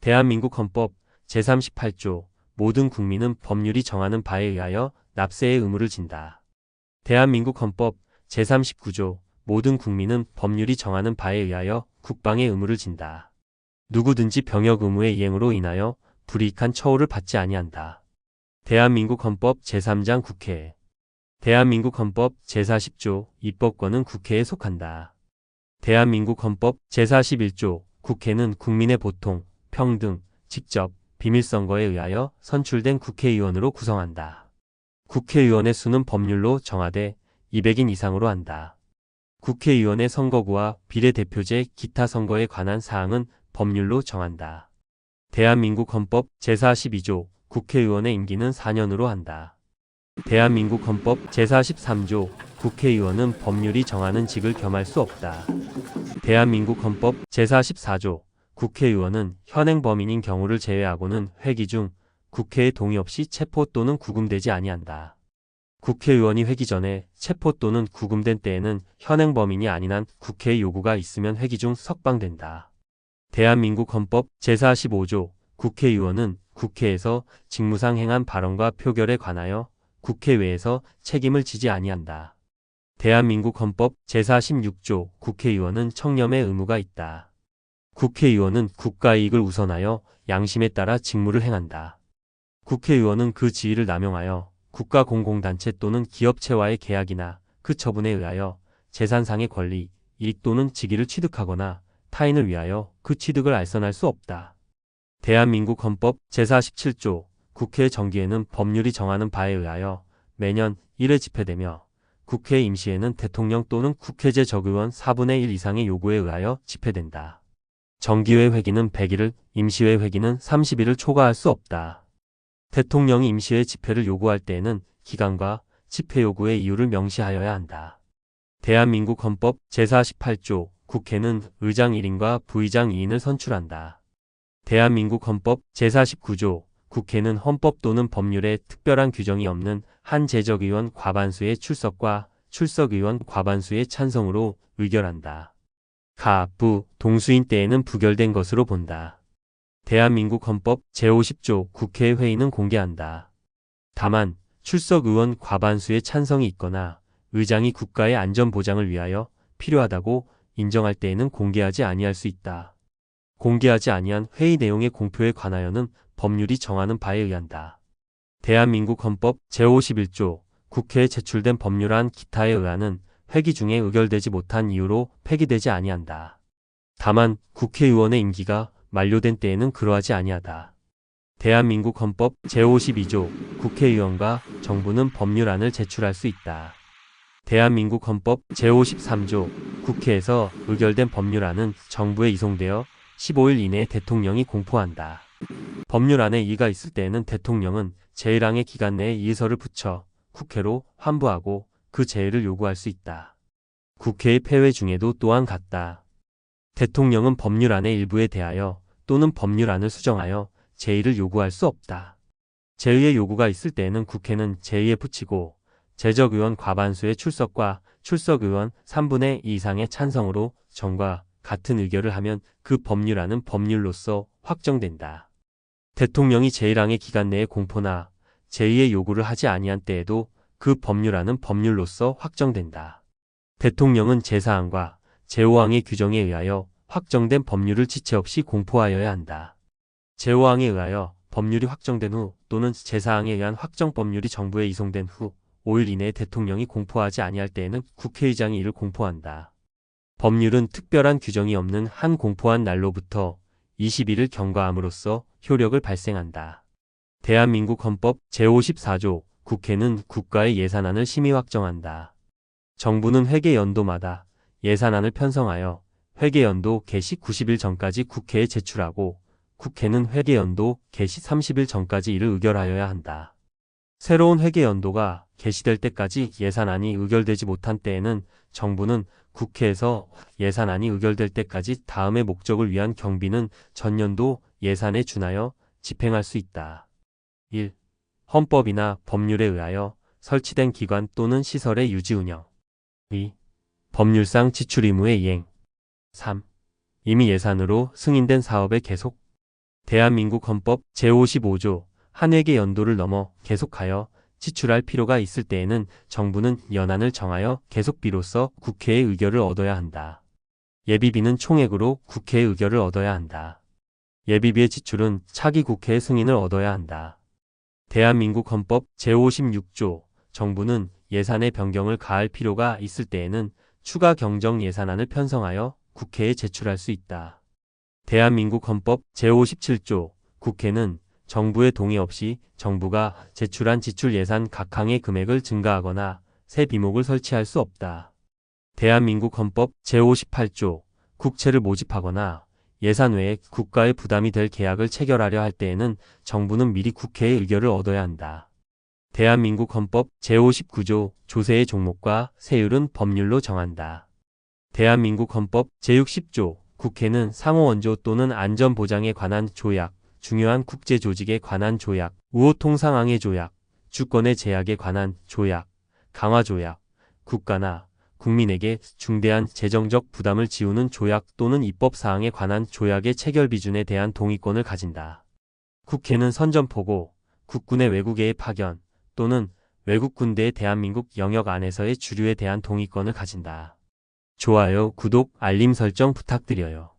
대한민국 헌법 제38조 모든 국민은 법률이 정하는 바에 의하여 납세의 의무를 진다. 대한민국 헌법 제39조 모든 국민은 법률이 정하는 바에 의하여 국방의 의무를 진다. 누구든지 병역 의무의 이행으로 인하여 불이익한 처우를 받지 아니한다. 대한민국 헌법 제3장 국회. 대한민국 헌법 제40조 입법권은 국회에 속한다. 대한민국 헌법 제41조 국회는 국민의 보통, 평등, 직접, 비밀선거에 의하여 선출된 국회의원으로 구성한다. 국회의원의 수는 법률로 정하되 200인 이상으로 한다. 국회의원의 선거구와 비례대표제 기타 선거에 관한 사항은 법률로 정한다. 대한민국 헌법 제42조 국회의원의 임기는 4년으로 한다. 대한민국 헌법 제43조 국회의원은 법률이 정하는 직을 겸할 수 없다. 대한민국 헌법 제44조 국회의원은 현행 범인인 경우를 제외하고는 회기 중 국회의 동의 없이 체포 또는 구금되지 아니한다. 국회의원이 회기 전에 체포 또는 구금된 때에는 현행 범인이 아닌 한 국회의 요구가 있으면 회기 중 석방된다. 대한민국 헌법 제45조 국회의원은 국회에서 직무상 행한 발언과 표결에 관하여 국회외에서 책임을 지지 아니한다. 대한민국 헌법 제46조 국회의원은 청렴의 의무가 있다. 국회의원은 국가이익을 우선하여 양심에 따라 직무를 행한다. 국회의원은 그 지위를 남용하여 국가 공공단체 또는 기업체와의 계약이나 그 처분에 의하여 재산상의 권리, 이익 또는 직위를 취득하거나 타인을 위하여 그 취득을 알선할 수 없다. 대한민국 헌법 제47조 국회 정기에는 법률이 정하는 바에 의하여 매년 1회 집회되며 국회 임시회는 대통령 또는 국회제 적의원 4분의 1 이상의 요구에 의하여 집회된다. 정기회 회기는 100일을, 임시회 회기는 30일을 초과할 수 없다. 대통령이 임시회 집회를 요구할 때에는 기간과 집회 요구의 이유를 명시하여야 한다. 대한민국 헌법 제48조 국회는 의장 1인과 부의장 2인을 선출한다. 대한민국 헌법 제49조 국회는 헌법 또는 법률에 특별한 규정이 없는 한 재적의원 과반수의 출석과 출석의원 과반수의 찬성으로 의결한다. 가, 부, 동수인 때에는 부결된 것으로 본다. 대한민국 헌법 제50조 국회 회의는 공개한다. 다만 출석 의원 과반수의 찬성이 있거나 의장이 국가의 안전 보장을 위하여 필요하다고 인정할 때에는 공개하지 아니할 수 있다. 공개하지 아니한 회의 내용의 공표에 관하여는 법률이 정하는 바에 의한다. 대한민국 헌법 제51조 국회에 제출된 법률안 기타에 의하는 회기 중에 의결되지 못한 이유로 폐기되지 아니한다. 다만 국회의원의 임기가 만료된 때에는 그러하지 아니하다. 대한민국 헌법 제52조 국회의원과 정부는 법률안을 제출할 수 있다. 대한민국 헌법 제53조 국회에서 의결된 법률안은 정부에 이송되어 15일 이내에 대통령이 공포한다. 법률안에 이의가 있을 때에는 대통령은 제1항의 기간 내에 이의서를 붙여 국회로 환부하고 그 제의를 요구할 수 있다. 국회의 폐회 중에도 또한 같다. 대통령은 법률안의 일부에 대하여 또는 법률안을 수정하여 제의를 요구할 수 없다. 제의의 요구가 있을 때에는 국회는 제의에 붙이고 제적의원 과반수의 출석과 출석의원 3분의 2 이상의 찬성으로 전과 같은 의결을 하면 그 법률안은 법률로서 확정된다. 대통령이 제1항의 기간 내에 공포나 제의의 요구를 하지 아니한 때에도 그 법률안은 법률로서 확정된다. 대통령은 제4항과 제5항의 규정에 의하여 확정된 법률을 지체 없이 공포하여야 한다. 제5항에 의하여 법률이 확정된 후 또는 제4항에 의한 확정 법률이 정부에 이송된 후 5일 이내에 대통령이 공포하지 아니할 때에는 국회의장이 이를 공포한다. 법률은 특별한 규정이 없는 한 공포한 날로부터 20일을 경과함으로써 효력을 발생한다. 대한민국 헌법 제54조 국회는 국가의 예산안을 심의 확정한다. 정부는 회계 연도마다 예산안을 편성하여 회계 연도 개시 90일 전까지 국회에 제출하고 국회는 회계 연도 개시 30일 전까지 이를 의결하여야 한다. 새로운 회계 연도가 개시될 때까지 예산안이 의결되지 못한 때에는 정부는 국회에서 예산안이 의결될 때까지 다음의 목적을 위한 경비는 전년도 예산에 준하여 집행할 수 있다. 1. 헌법이나 법률에 의하여 설치된 기관 또는 시설의 유지 운영. 2. 법률상 지출 의무의 이행. 3. 이미 예산으로 승인된 사업의 계속. 대한민국 헌법 제55조 한회계 연도를 넘어 계속하여 지출할 필요가 있을 때에는 정부는 연한을 정하여 계속비로서 국회의 의결을 얻어야 한다. 예비비는 총액으로 국회의 의결을 얻어야 한다. 예비비의 지출은 차기 국회의 승인을 얻어야 한다. 대한민국 헌법 제56조 정부는 예산의 변경을 가할 필요가 있을 때에는 추가 경정 예산안을 편성하여 국회에 제출할 수 있다. 대한민국 헌법 제57조 국회는 정부의 동의 없이 정부가 제출한 지출 예산 각 항의 금액을 증가하거나 새 비목을 설치할 수 없다. 대한민국 헌법 제58조 국채를 모집하거나 예산 외에 국가의 부담이 될 계약을 체결하려 할 때에는 정부는 미리 국회의 의결을 얻어야 한다. 대한민국 헌법 제59조 조세의 종목과 세율은 법률로 정한다. 대한민국 헌법 제60조 국회는 상호 원조 또는 안전 보장에 관한 조약, 중요한 국제 조직에 관한 조약, 우호 통상항해 조약, 주권의 제약에 관한 조약, 강화 조약, 국가나 국민에게 중대한 재정적 부담을 지우는 조약 또는 입법 사항에 관한 조약의 체결 비준에 대한 동의권을 가진다. 국회는 선전포고, 국군의 외국의 파견 또는 외국 군대의 대한민국 영역 안에서의 주류에 대한 동의권을 가진다. 좋아요, 구독, 알림 설정 부탁드려요.